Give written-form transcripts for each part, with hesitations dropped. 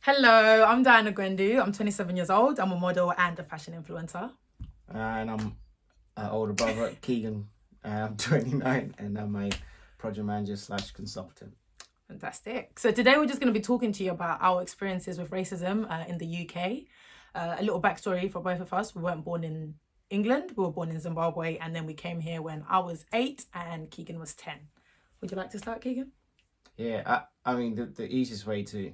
Hello, I'm Dianah Gwendu. I'm 27 years old. I'm a model and a fashion influencer. And I'm older brother, Keegan. I'm 29 and I'm a project manager / consultant. Fantastic. So today we're just going to be talking to you about our experiences with racism in the UK. A little backstory for both of us. We weren't born in England. We were born in Zimbabwe, and then we came here when I was 8 and Keegan was 10. Would you like to start, Keegan? Yeah, I mean, the easiest way to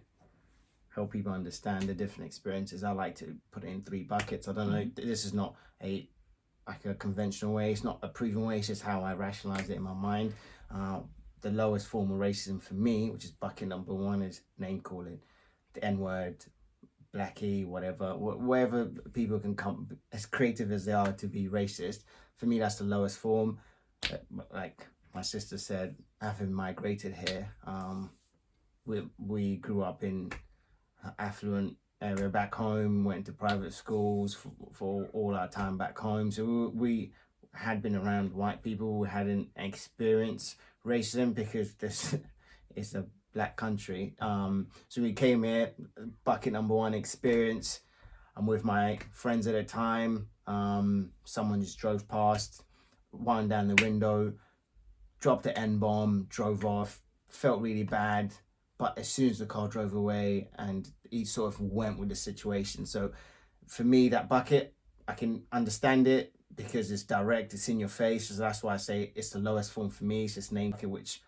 help people understand the different experiences, I like to put it in 3 buckets. I don't know, this is not a conventional way. It's not a proven way. It's just how I rationalize it in my mind. The lowest form of racism for me, which is bucket number 1, is name calling, the N-word, blackie, whatever people can come, as creative as they are to be racist. For me, that's the lowest form. Like my sister said, having migrated here, we grew up in affluent area back home, went to private schools for all our time back home. So we had been around white people. We hadn't experienced racism because this is a black country. So we came here, bucket number 1 experience. I'm with my friends at the time. Someone just drove past, wound down the window, dropped the N-bomb, drove off, felt really bad. But as soon as the car drove away, and he sort of went with the situation. So for me, that bucket, I can understand it because it's direct, it's in your face. So that's why I say it's the lowest form for me. It's just name bucket, which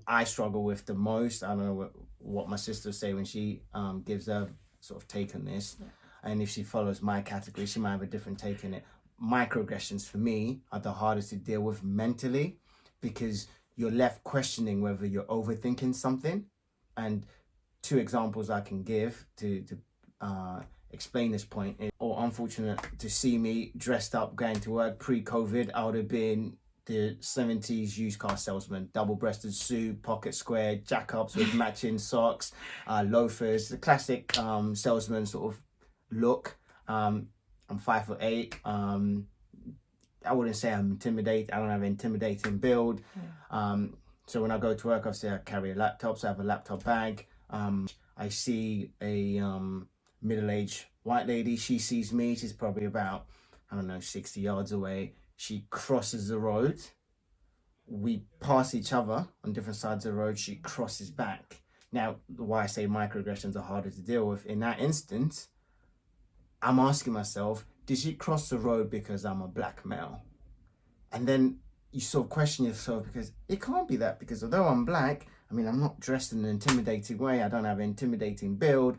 I struggle with the most. I don't know what my sister will say when she gives her sort of take on this. Yeah. And if she follows my category, she might have a different take on it. Microaggressions for me are the hardest to deal with mentally, because you're left questioning whether you're overthinking something. And 2 examples I can give to explain this point is, or unfortunate to see me dressed up going to work pre-COVID, I would have been the 70s used car salesman, double-breasted suit, pocket square, jack-ups with matching socks, loafers, the classic salesman sort of look. I'm 5'8". I wouldn't say I'm intimidated. I don't have an intimidating build. Yeah. So when I go to work, obviously I carry a laptop, so I have a laptop bag. I see a middle-aged white lady. She sees me. She's probably about, 60 yards away. She crosses the road. We pass each other on different sides of the road. She crosses back. Now, why I say microaggressions are harder to deal with, in that instance, I'm asking myself, did she cross the road because I'm a black male? And then you sort of question yourself, because it can't be that, because although I'm black, I'm not dressed in an intimidating way. I don't have an intimidating build.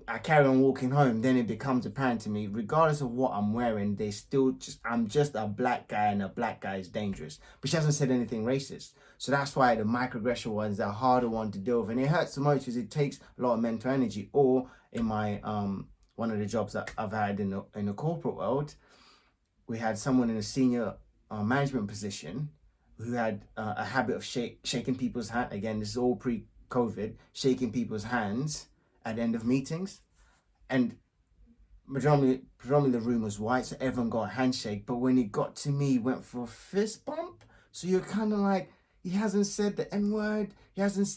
I carry on walking home. Then it becomes apparent to me, regardless of what I'm wearing, I'm just a black guy, and a black guy is dangerous. But she hasn't said anything racist. So that's why the microaggression ones are a harder one to deal with. And it hurts the most because it takes a lot of mental energy. Or in my, one of the jobs that I've had in the corporate world, we had someone in a senior management position who had a habit of shaking people's hand. Again, this is all pre-COVID, shaking people's hands at the end of meetings. And predominantly the room was white, so everyone got a handshake. But when he got to me, he went for a fist bump. So you're kind of like, he hasn't said the N-word. He hasn't,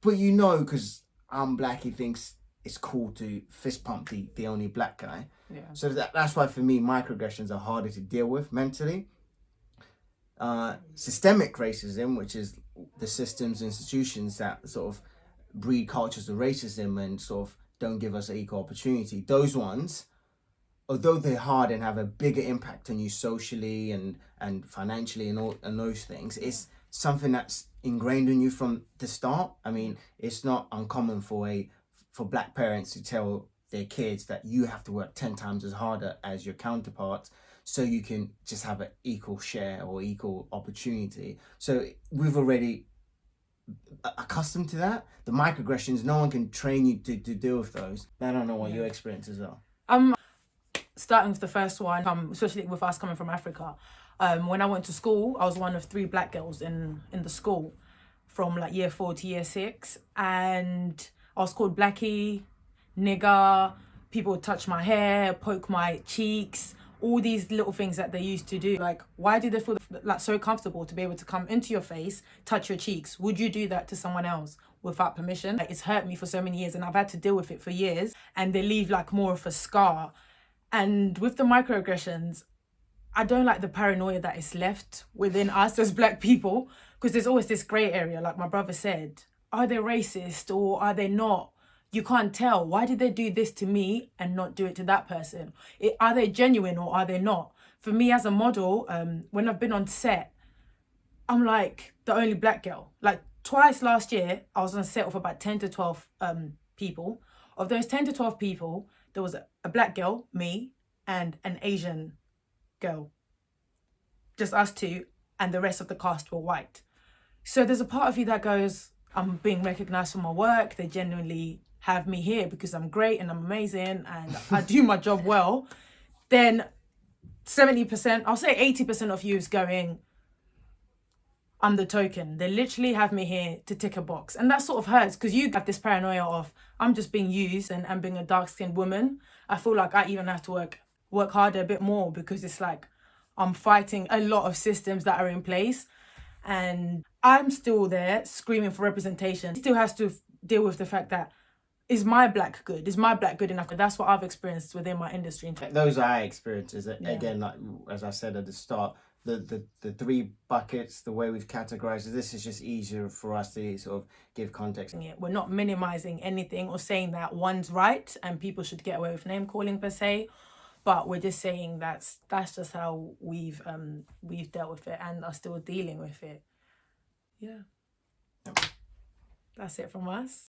but because I'm black, he thinks it's cool to fist pump the only black guy. Yeah. So that's why for me, microaggressions are harder to deal with mentally. Systemic racism, which is the systems, institutions that sort of breed cultures of racism and sort of don't give us an equal opportunity. Those ones, although they're hard and have a bigger impact on you socially and financially and those things, it's something that's ingrained in you from the start. It's not uncommon for black parents to tell their kids that you have to work 10 times as harder as your counterparts so you can just have an equal share or equal opportunity. So we've already accustomed to that. The microaggressions, no one can train you to deal with those. I don't know what your experiences are. Starting with the first one, especially with us coming from Africa, when I went to school, I was one of 3 black girls in the school from like year 4 to year 6, and I was called blackie, nigger. People would touch my hair, poke my cheeks, all these little things that they used to do. Like, why do they feel like so comfortable to be able to come into your face, touch your cheeks? Would you do that to someone else? without permission. Like, it's hurt me for so many years and I've had to deal with it for years, and they leave like more of a scar. And with the microaggressions, I don't like the paranoia that is left within us as black people, because there's always this grey area. Like my brother said, are they racist or are they not? You can't tell. Why did they do this to me and not do it to that person? Are they genuine or are they not? For me as a model, when I've been on set, I'm like the only black girl. Like twice last year, I was on set with about 10 to 12 people. Of those 10 to 12 people, there was a black girl, me, and an Asian girl. Just us two, and the rest of the cast were white. So there's a part of you that goes, I'm being recognised for my work. They genuinely have me here because I'm great and I'm amazing and I do my job well. Then 70%, I'll say 80% of you is going, I'm the token. They literally have me here to tick a box. And that sort of hurts because you have this paranoia of, I'm just being used, and being a dark-skinned woman, I feel like I even have to work harder a bit more, because it's like I'm fighting a lot of systems that are in place. And I'm still there screaming for representation. Still has to deal with the fact that, is my black good? Is my black good enough? That's what I've experienced within my industry. Those are our experiences. Yeah. Again, like as I said at the start, the three buckets, the way we've categorized it, this is just easier for us to sort of give context. We're not minimizing anything or saying that one's right and people should get away with name calling per se, but we're just saying that's just how we've dealt with it and are still dealing with it. Yeah. That's it from us.